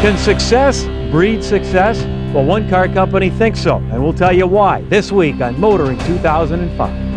Can success breed success? Well, one car company thinks so, and we'll tell you why this week on Motoring 2005.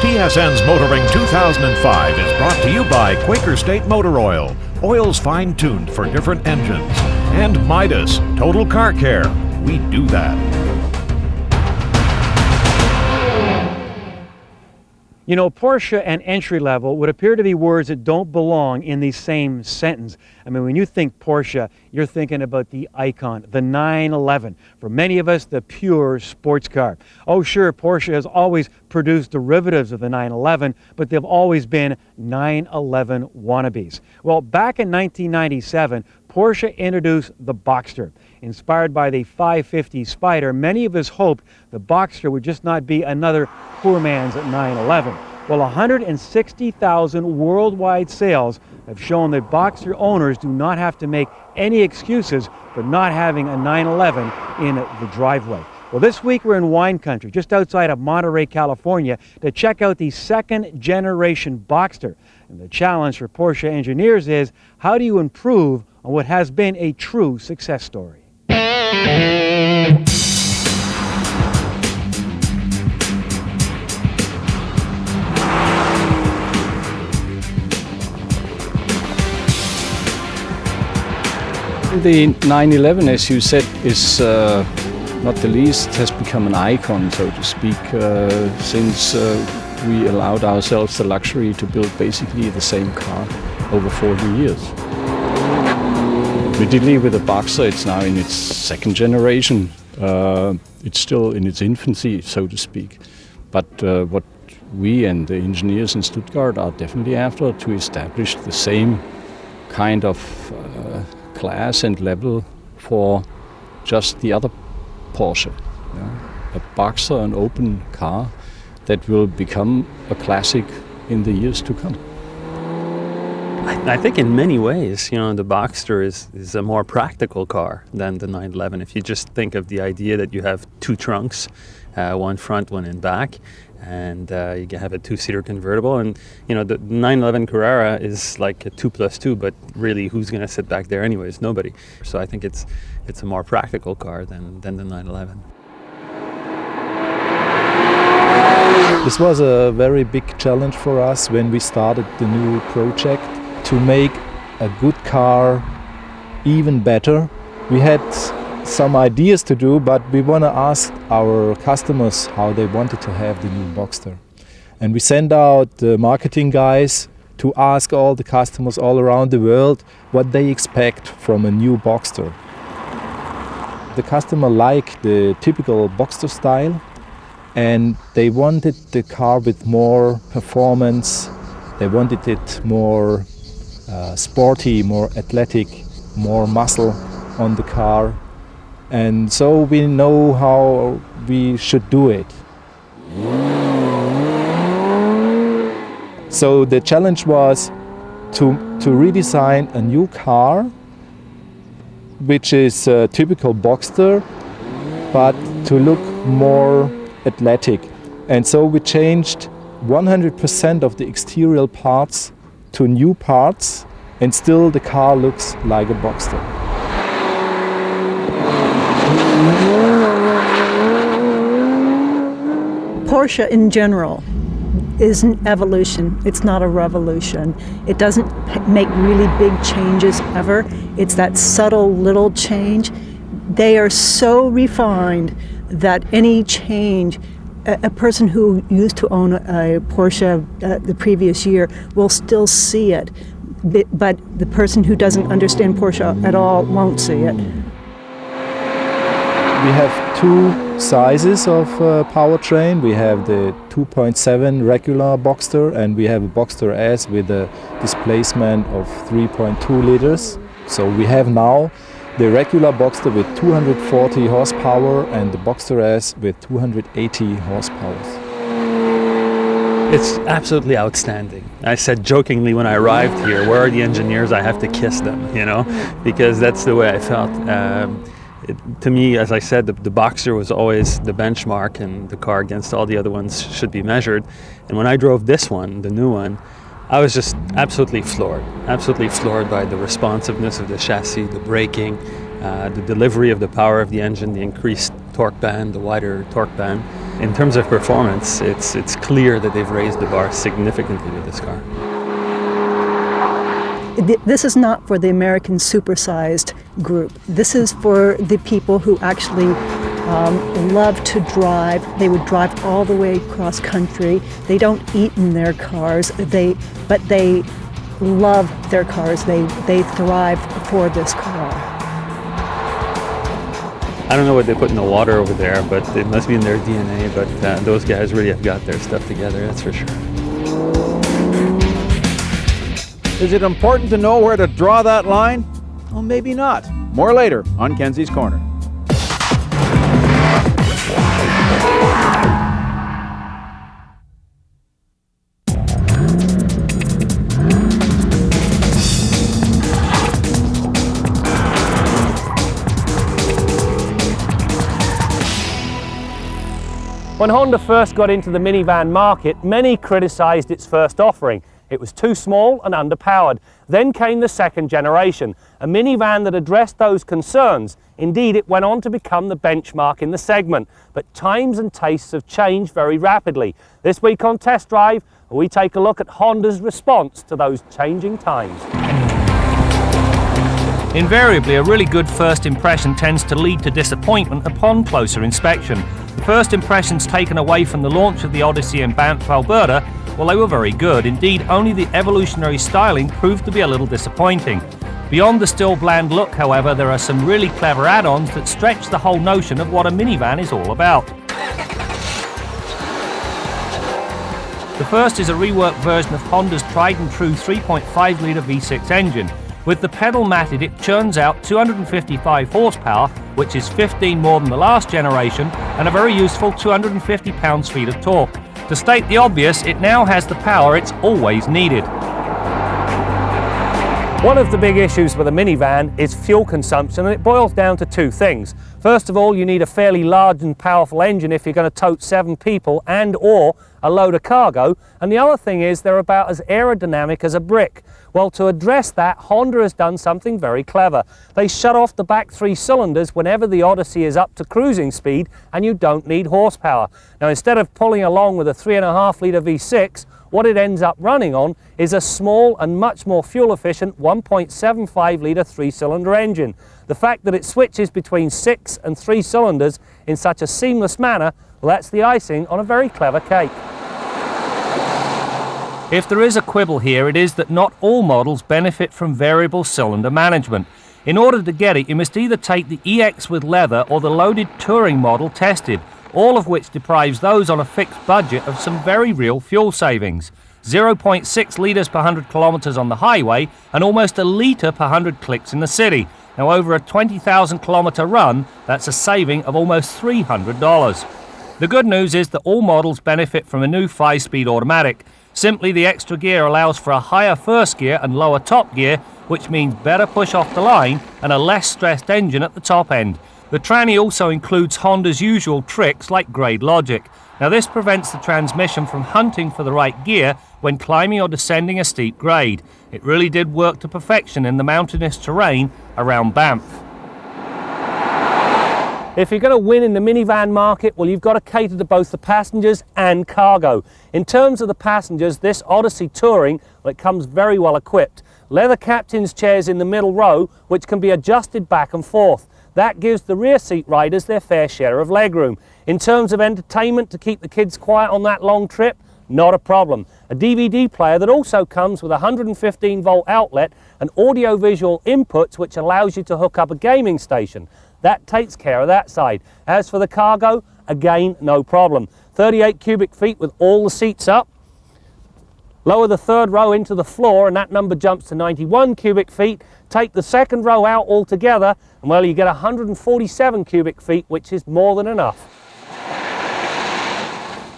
TSN's Motoring 2005 is brought to you by Quaker State Motor Oil, oils fine-tuned for different engines, and Midas, Total Car Care. We do that. You know, Porsche and entry level would appear to be words that don't belong in the same sentence. I mean, when you think Porsche, you're thinking about the icon, the 911. For many of us, the pure sports car. Oh, sure, Porsche has always produced derivatives of the 911, but they've always been 911 wannabes. Well, back in 1997, Porsche introduced the Boxster. Inspired by the 550 Spider, many of us hoped the Boxster would just not be another poor man's 911. Well, 160,000 worldwide sales have shown that Boxster owners do not have to make any excuses for not having a 911 in the driveway. Well, this week we're in wine country, just outside of Monterey, California, to check out the second generation Boxster. And the challenge for Porsche engineers is, how do you improve on what has been a true success story? The 911, as you said, is not the least, has become an icon, so to speak, since we allowed ourselves the luxury to build basically the same car over 40 years. Immediately with the Boxster, it's now in its second generation. It's still in its infancy, so to speak. But what we and the engineers in Stuttgart are definitely after to establish the same kind of class and level for just the other Porsche. A Boxster, an open car that will become a classic in the years to come. I think in many ways, you know, the Boxster is a more practical car than the 911. If you just think of the idea that you have two trunks, one front, one in back, and you can have a two-seater convertible. And, you know, the 911 Carrera is like a 2+2, but really who's going to sit back there anyways? Nobody. So I think it's a more practical car than the 911. This was a very big challenge for us when we started the new project, to make a good car even better. We had some ideas to do, but we want to ask our customers how they wanted to have the new Boxster. And we sent out the marketing guys to ask all the customers all around the world what they expect from a new Boxster. The customer liked the typical Boxster style, and they wanted the car with more performance. They wanted it more sporty, more athletic, more muscle on the car. And so we know how we should do it. So the challenge was to redesign a new car, which is a typical Boxster, but to look more athletic. And so we changed 100% of the exterior parts to new parts, and still the car looks like a Boxster. Porsche in general is an evolution. It's not a revolution. It doesn't make really big changes ever. It's that subtle little change. They are so refined that any change, a person who used to own a Porsche the previous year will still see it, but the person who doesn't understand Porsche at all won't see it. We have two sizes of powertrain. We have the 2.7 regular Boxster, and we have a Boxster S with a displacement of 3.2 liters. So we have now the regular Boxster with 240 horsepower and the Boxster S with 280 horsepower. It's absolutely outstanding. I said jokingly when I arrived here, where are the engineers? I have to kiss them, you know, because that's the way I felt. To me, as I said, the Boxster was always the benchmark, and the car against all the other ones should be measured. And when I drove this one, the new one, I was just absolutely floored by the responsiveness of the chassis, the braking, the delivery of the power of the engine, the increased torque band, the wider torque band. In terms of performance, it's clear that they've raised the bar significantly with this car. This is not for the American supersized group. This is for the people who actually love to drive. They would drive all the way across country. They don't eat in their cars, but they love their cars. They thrive for this car. I don't know what they put in the water over there, but it must be in their DNA, but those guys really have got their stuff together, that's for sure. Is it important to know where to draw that line? Well, maybe not. More later on Kenzie's Corner. When Honda first got into the minivan market, many criticised its first offering. It was too small and underpowered. Then came the second generation, a minivan that addressed those concerns. Indeed, it went on to become the benchmark in the segment. But times and tastes have changed very rapidly. This week on Test Drive, we take a look at Honda's response to those changing times. Invariably, a really good first impression tends to lead to disappointment upon closer inspection. First impressions taken away from the launch of the Odyssey in Banff, Alberta, well, they were very good. Indeed, only the evolutionary styling proved to be a little disappointing. Beyond the still bland look, however, there are some really clever add-ons that stretch the whole notion of what a minivan is all about. The first is a reworked version of Honda's tried and true 3.5-litre V6 engine. With the pedal matted, it churns out 255 horsepower, which is 15 more than the last generation, and a very useful 250 pounds-feet of torque. To state the obvious, it now has the power it's always needed. One of the big issues with a minivan is fuel consumption, and it boils down to two things. First of all, you need a fairly large and powerful engine if you're going to tote 7 people and or a load of cargo, and the other thing is they're about as aerodynamic as a brick. Well, to address that, Honda has done something very clever. They shut off the back 3 cylinders whenever the Odyssey is up to cruising speed and you don't need horsepower. Now, instead of pulling along with a 3.5-litre V6, what it ends up running on is a small and much more fuel-efficient 1.75-litre 3-cylinder engine. The fact that it switches between 6 and 3 cylinders in such a seamless manner, well, that's the icing on a very clever cake. If there is a quibble here, it is that not all models benefit from variable cylinder management. In order to get it, you must either take the EX with leather or the loaded touring model tested, all of which deprives those on a fixed budget of some very real fuel savings. 0.6 litres per 100 kilometres on the highway and almost a litre per 100 clicks in the city. Now, over a 20,000 kilometre run, that's a saving of almost $300. The good news is that all models benefit from a new 5-speed automatic. Simply, the extra gear allows for a higher first gear and lower top gear, which means better push off the line and a less stressed engine at the top end. The tranny also includes Honda's usual tricks like grade logic. Now, this prevents the transmission from hunting for the right gear when climbing or descending a steep grade. It really did work to perfection in the mountainous terrain around Banff. If you're going to win in the minivan market, well, you've got to cater to both the passengers and cargo. In terms of the passengers, this Odyssey Touring, well, it comes very well equipped. Leather captain's chairs in the middle row, which can be adjusted back and forth. That gives the rear seat riders their fair share of legroom. In terms of entertainment, to keep the kids quiet on that long trip, not a problem. A DVD player that also comes with a 115-volt outlet and audio-visual inputs, which allows you to hook up a gaming station. That takes care of that side. As for the cargo, again, no problem. 38 cubic feet with all the seats up. Lower the third row into the floor and that number jumps to 91 cubic feet. Take the second row out altogether and well, you get 147 cubic feet, which is more than enough.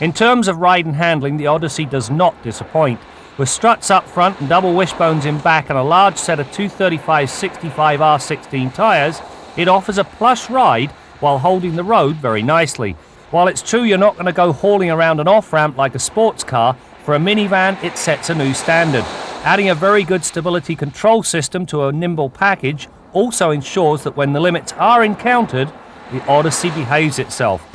In terms of ride and handling, the Odyssey does not disappoint. With struts up front and double wishbones in back and a large set of 235/65 R16 tyres, it offers a plush ride while holding the road very nicely. While it's true you're not going to go hauling around an off-ramp like a sports car, for a minivan it sets a new standard. Adding a very good stability control system to a nimble package also ensures that when the limits are encountered, the Odyssey behaves itself.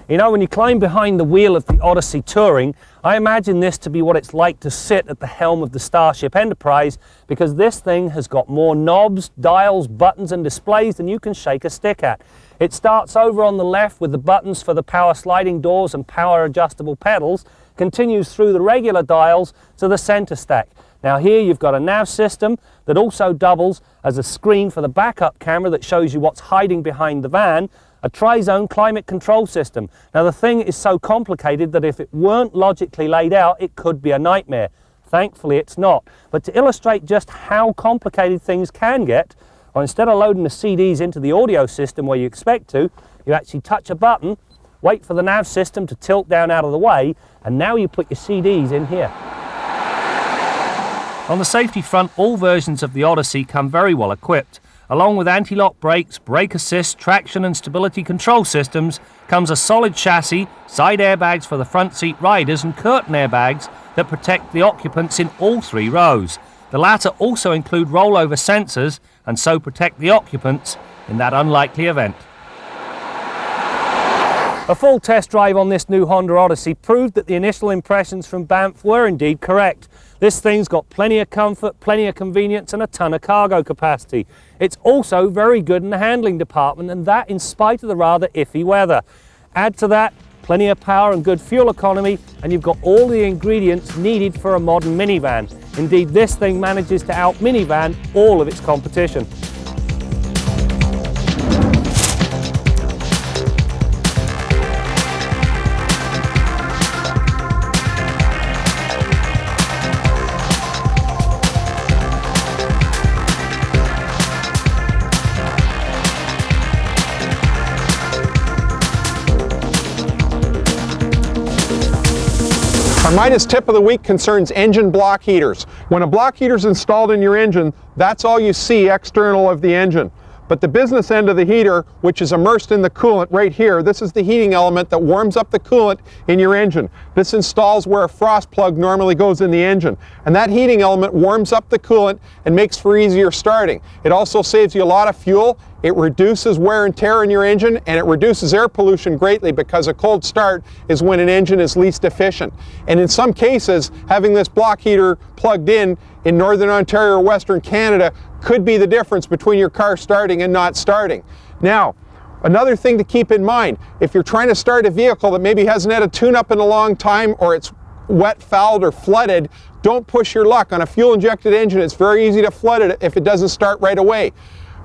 You know, when you climb behind the wheel of the Odyssey Touring, I imagine this to be what it's like to sit at the helm of the Starship Enterprise, because this thing has got more knobs, dials, buttons and displays than you can shake a stick at. It starts over on the left with the buttons for the power sliding doors and power adjustable pedals, continues through the regular dials to the center stack. Now here you've got a nav system that also doubles as a screen for the backup camera that shows you what's hiding behind the van, a tri-zone climate control system. Now the thing is so complicated that if it weren't logically laid out, it could be a nightmare. Thankfully it's not. But to illustrate just how complicated things can get, or instead of loading the CDs into the audio system where you expect to, you actually touch a button, wait for the nav system to tilt down out of the way, and now you put your CDs in here. On the safety front, all versions of the Odyssey come very well equipped. Along with anti-lock brakes, brake assist, traction and stability control systems comes a solid chassis, side airbags for the front seat riders and curtain airbags that protect the occupants in all three rows. The latter also include rollover sensors and so protect the occupants in that unlikely event. A full test drive on this new Honda Odyssey proved that the initial impressions from Banff were indeed correct. This thing's got plenty of comfort, plenty of convenience and a ton of cargo capacity. It's also very good in the handling department, and that in spite of the rather iffy weather. Add to that plenty of power and good fuel economy and you've got all the ingredients needed for a modern minivan. Indeed, this thing manages to out-minivan all of its competition. Our Midas tip of the week concerns engine block heaters. When a block heater is installed in your engine, that's all you see external of the engine. But the business end of the heater, which is immersed in the coolant right here, this is the heating element that warms up the coolant in your engine. This installs where a frost plug normally goes in the engine. And that heating element warms up the coolant and makes for easier starting. It also saves you a lot of fuel. It reduces wear and tear in your engine, and it reduces air pollution greatly because a cold start is when an engine is least efficient. And in some cases, having this block heater plugged in Northern Ontario or Western Canada could be the difference between your car starting and not starting. Now, another thing to keep in mind, if you're trying to start a vehicle that maybe hasn't had a tune-up in a long time, or it's wet, fouled, or flooded, don't push your luck. On a fuel-injected engine, it's very easy to flood it if it doesn't start right away.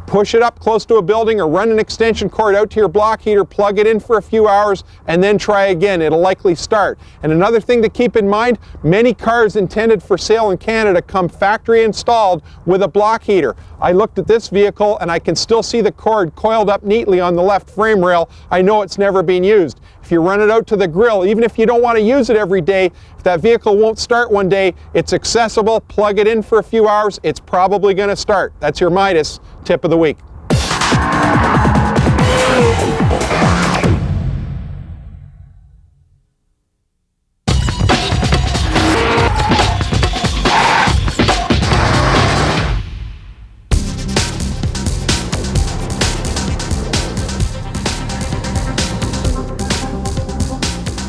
Push it up close to a building or run an extension cord out to your block heater, plug it in for a few hours, and then try again. It'll likely start. And another thing to keep in mind, many cars intended for sale in Canada come factory installed with a block heater. I looked at this vehicle and I can still see the cord coiled up neatly on the left frame rail. I know it's never been used. If you run it out to the grill, even if you don't want to use it every day, if that vehicle won't start one day, it's accessible, plug it in for a few hours, it's probably going to start. That's your Midas tip of the week.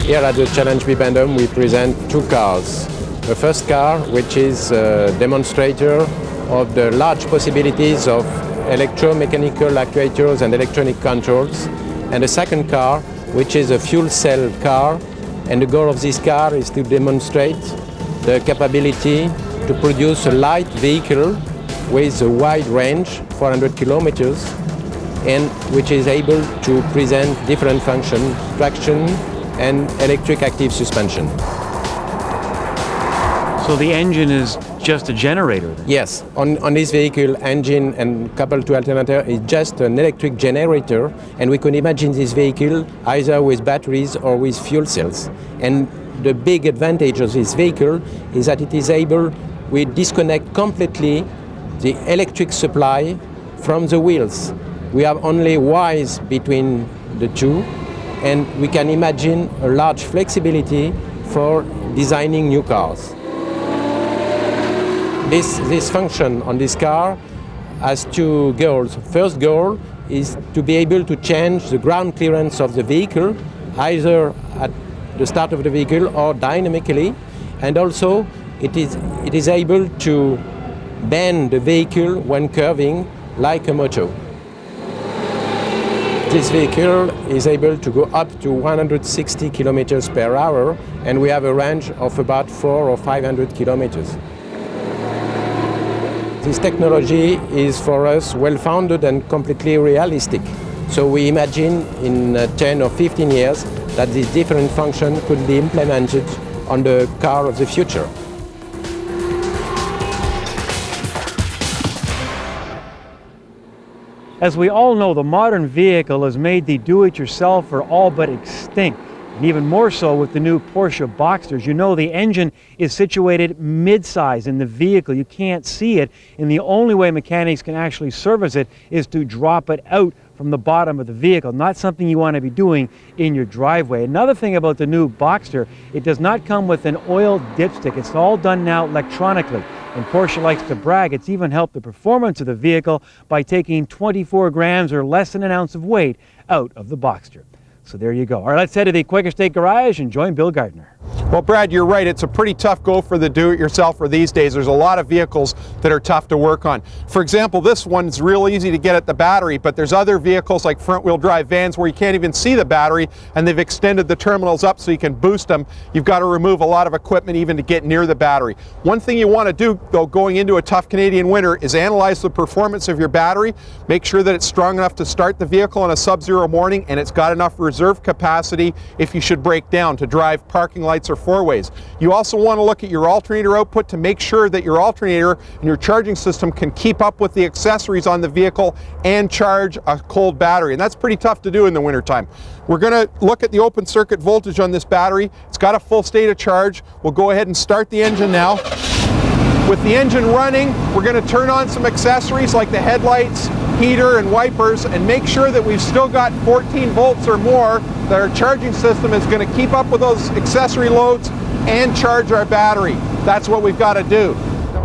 Here at the Challenge Bibendum we present two cars. The first car, which is a demonstrator of the large possibilities of electromechanical actuators and electronic controls, and the second car, which is a fuel cell car, and the goal of this car is to demonstrate the capability to produce a light vehicle with a wide range, 400 kilometers, and which is able to present different functions, traction and electric active suspension. So the engine is just a generator then? Yes, on this vehicle, engine and coupled to alternator is just an electric generator, and we can imagine this vehicle either with batteries or with fuel cells. And the big advantage of this vehicle is that it is able, we disconnect completely the electric supply from the wheels. We have only wires between the two, and we can imagine a large flexibility for designing new cars. This function on this car has two goals. First goal is to be able to change the ground clearance of the vehicle, either at the start of the vehicle or dynamically, and also it is able to bend the vehicle when curving like a moto. This vehicle is able to go up to 160 kilometers per hour, and we have a range of about 400 or 500 kilometers. This technology is for us well-founded and completely realistic. So we imagine in 10 or 15 years that these different functions could be implemented on the car of the future. As we all know, the modern vehicle has made the do-it-yourselfer all but extinct. And even more so with the new Porsche Boxsters. You know, the engine is situated mid-size in the vehicle. You can't see it, and the only way mechanics can actually service it is to drop it out from the bottom of the vehicle. Not something you want to be doing in your driveway. Another thing about the new Boxster, it does not come with an oil dipstick. It's all done now electronically. And Porsche likes to brag, it's even helped the performance of the vehicle by taking 24 grams or less than an ounce of weight out of the Boxster. So there you go. All right, let's head to the Quaker State Garage and join Bill Gardner. Well, Brad, you're right. It's a pretty tough go for the do-it-yourselfer these days. There's a lot of vehicles that are tough to work on. For example, this one's real easy to get at the battery, but there's other vehicles like front-wheel drive vans where you can't even see the battery, and they've extended the terminals up so you can boost them. You've got to remove a lot of equipment even to get near the battery. One thing you want to do, though, going into a tough Canadian winter is analyze the performance of your battery. Make sure that it's strong enough to start the vehicle on a sub-zero morning, and it's got enough reserve capacity if you should break down to drive parking lights or four-ways. You also want to look at your alternator output to make sure that your alternator and your charging system can keep up with the accessories on the vehicle and charge a cold battery. And that's pretty tough to do in the wintertime. We're going to look at the open circuit voltage on this battery. It's got a full state of charge. We'll go ahead and start the engine now. With the engine running, we're going to turn on some accessories like the headlights, heater and wipers, and make sure that we've still got 14 volts or more, that our charging system is going to keep up with those accessory loads and charge our battery. That's what we've got to do.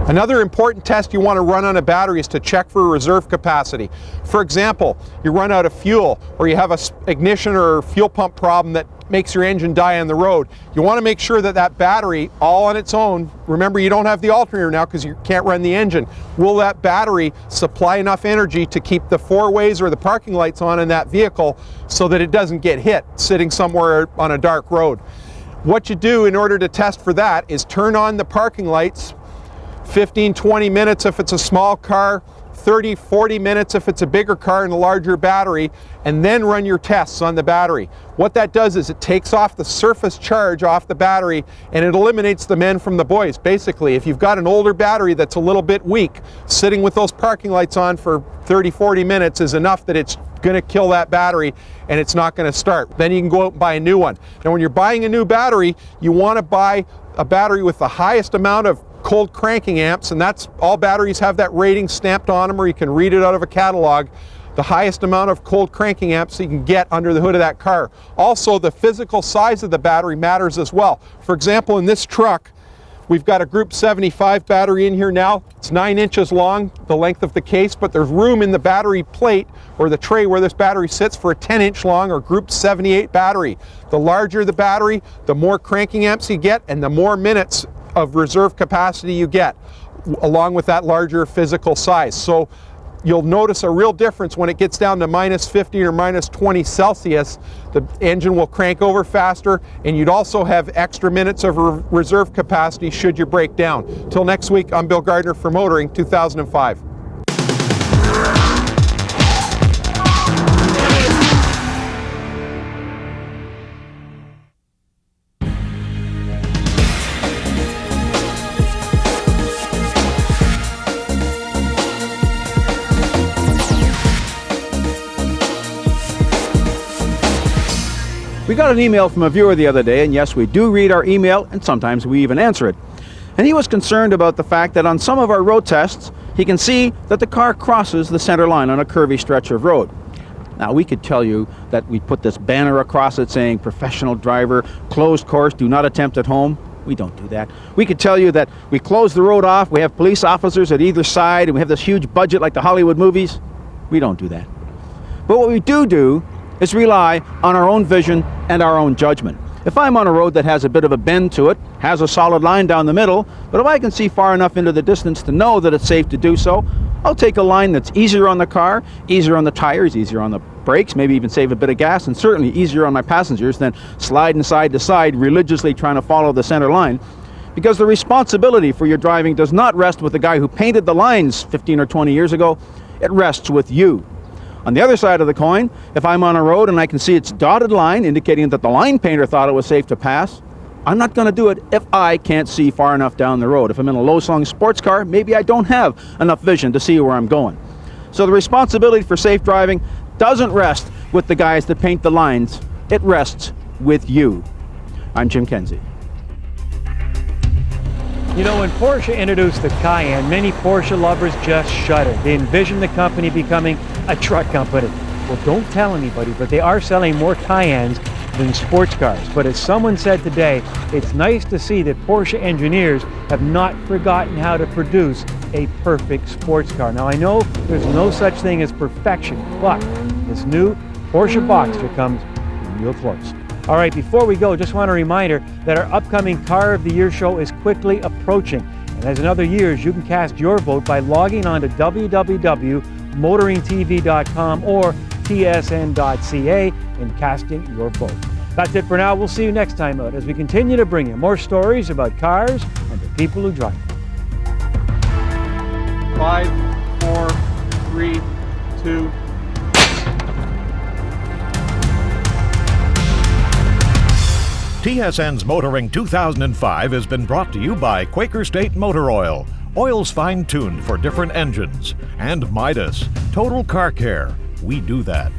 Another important test you want to run on a battery is to check for reserve capacity. For example, you run out of fuel, or you have an ignition or fuel pump problem that makes your engine die on the road. You want to make sure that that battery, all on its own, remember you don't have the alternator now because you can't run the engine, will that battery supply enough energy to keep the four-ways or the parking lights on in that vehicle so that it doesn't get hit sitting somewhere on a dark road. What you do in order to test for that is turn on the parking lights 15-20 minutes if it's a small car, 30-40 minutes if it's a bigger car and a larger battery, and then run your tests on the battery. What that does is it takes off the surface charge off the battery and it eliminates the men from the boys. Basically, if you've got an older battery that's a little bit weak, sitting with those parking lights on for 30-40 minutes is enough that it's going to kill that battery and it's not going to start. Then you can go out and buy a new one. Now when you're buying a new battery, you want to buy a battery with the highest amount of cold cranking amps, and that's all batteries have that rating stamped on them, or you can read it out of a catalog. The highest amount of cold cranking amps you can get under the hood of that car. Also, the physical size of the battery matters as well. For example, in this truck, we've got a Group 75 battery in here now. It's 9 inches long, the length of the case, but there's room in the battery plate or the tray where this battery sits for a 10-inch long or Group 78 battery. The larger the battery, the more cranking amps you get and the more minutes of reserve capacity you get, along with that larger physical size. So you'll notice a real difference when it gets down to minus 50 or minus 20 Celsius. The engine will crank over faster, and you'd also have extra minutes of reserve capacity should you break down. Till next week, I'm Bill Gardner for Motoring 2005. We got an email from a viewer the other day, and yes, we do read our email, and sometimes we even answer it. And he was concerned about the fact that on some of our road tests, he can see that the car crosses the center line on a curvy stretch of road. Now, we could tell you that we put this banner across it saying, "Professional driver, closed course, do not attempt at home." We don't do that. We could tell you that we close the road off, we have police officers at either side, and we have this huge budget like the Hollywood movies. We don't do that. But what we do is rely on our own vision and our own judgment. If I'm on a road that has a bit of a bend to it, has a solid line down the middle, but if I can see far enough into the distance to know that it's safe to do so, I'll take a line that's easier on the car, easier on the tires, easier on the brakes, maybe even save a bit of gas, and certainly easier on my passengers than sliding side to side, religiously trying to follow the center line. Because the responsibility for your driving does not rest with the guy who painted the lines 15 or 20 years ago, it rests with you. On the other side of the coin, if I'm on a road and I can see its dotted line indicating that the line painter thought it was safe to pass, I'm not going to do it if I can't see far enough down the road. If I'm in a low-slung sports car, maybe I don't have enough vision to see where I'm going. So the responsibility for safe driving doesn't rest with the guys that paint the lines. It rests with you. I'm Jim Kenzie. You know, when Porsche introduced the Cayenne, many Porsche lovers just shuddered. They envisioned the company becoming a truck company. Well, don't tell anybody, but they are selling more Cayennes than sports cars. But as someone said today, it's nice to see that Porsche engineers have not forgotten how to produce a perfect sports car. Now, I know there's no such thing as perfection, but this new Porsche Boxster comes real close. All right, before we go, just want a reminder that our upcoming Car of the Year show is quickly approaching. And as in other years, you can cast your vote by logging on to www.motoringtv.com or tsn.ca and casting your vote. That's it for now. We'll see you next time out as we continue to bring you more stories about cars and the people who drive them. 5, 4, 3, 2. TSN's Motoring 2005 has been brought to you by Quaker State Motor Oil, oils fine-tuned for different engines, and Midas, Total Car Care. We do that.